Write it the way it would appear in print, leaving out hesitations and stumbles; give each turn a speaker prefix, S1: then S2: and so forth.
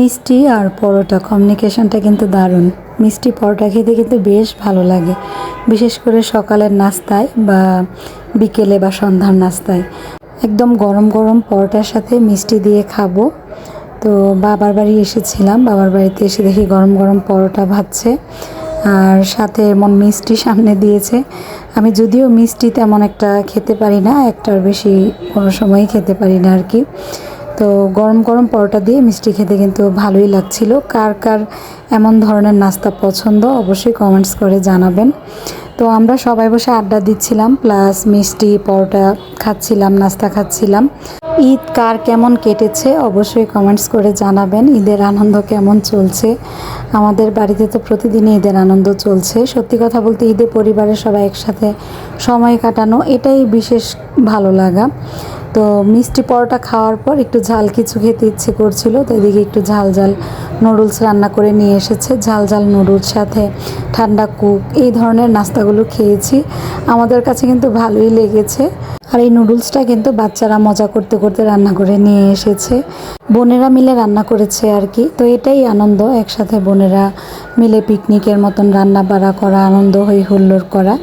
S1: মিষ্টি আর পরোটা কমিউনিকেশনটা কিন্তু দারুণ। মিষ্টি পরোটা খেতে কিন্তু বেশ ভালো লাগে, বিশেষ করে সকালের নাস্তায় বা বিকেলে বা সন্ধ্যার নাস্তায় একদম গরম গরম পরোটার সাথে মিষ্টি দিয়ে খাবো। তো বাবার বাড়ি এসেছিলাম, বাবার বাড়িতে এসে দেখি গরম গরম পরোটা ভাজছে আর সাথে এমন মিষ্টি সামনে দিয়েছে। আমি যদিও মিষ্টি তেমন একটা খেতে পারি না, একটার বেশি কোনো সময়ই খেতে পারি না আর কি। তো গরম গরম পরোটা দিয়ে মিষ্টি খেতে কিন্তু ভালোই লাগছিল। কার কার এমন ধরনের নাস্তা পছন্দ অবশ্যই কমেন্টস করে জানাবেন। তো আমরা সবাই বসে আড্ডা দিচ্ছিলাম, প্লাস মিষ্টি পরোটা খাচ্ছিলাম, নাস্তা খাচ্ছিলাম। ঈদ কার কেমন কেটেছে অবশ্যই কমেন্টস করে জানাবেন। ঈদের আনন্দ কেমন চলছে? আমাদের বাড়িতে তো প্রতিদিনই ঈদের আনন্দ চলছে। সত্যি কথা বলতে ঈদে পরিবারের সবাই একসাথে সময় কাটানো এটাই বিশেষ ভালো লাগা। তো মিষ্টি পরোটা খাওয়ার পর একটু ঝাল কিছু খেতে ইচ্ছে করছিল, তো এদিকে একটু ঝাল ঝাল নুডলস রান্না করে নিয়ে এসেছে। ঝাল ঝাল নুডলস সাথে ঠান্ডা কুক এই ধরনের নাস্তাগুলো খেয়েছি, আমাদের কাছে কিন্তু ভালোই লেগেছে। আর এই নুডলসটা কিন্তু বাচ্চারা মজা করতে করতে রান্না করে নিয়ে এসেছে, বোনেরা মিলে রান্না করেছে আর কি। তো এটাই আনন্দ, একসাথে বোনেরা মিলে পিকনিকের মতন রান্না বাড়া করা, আনন্দ হই হুল্লোড় করা।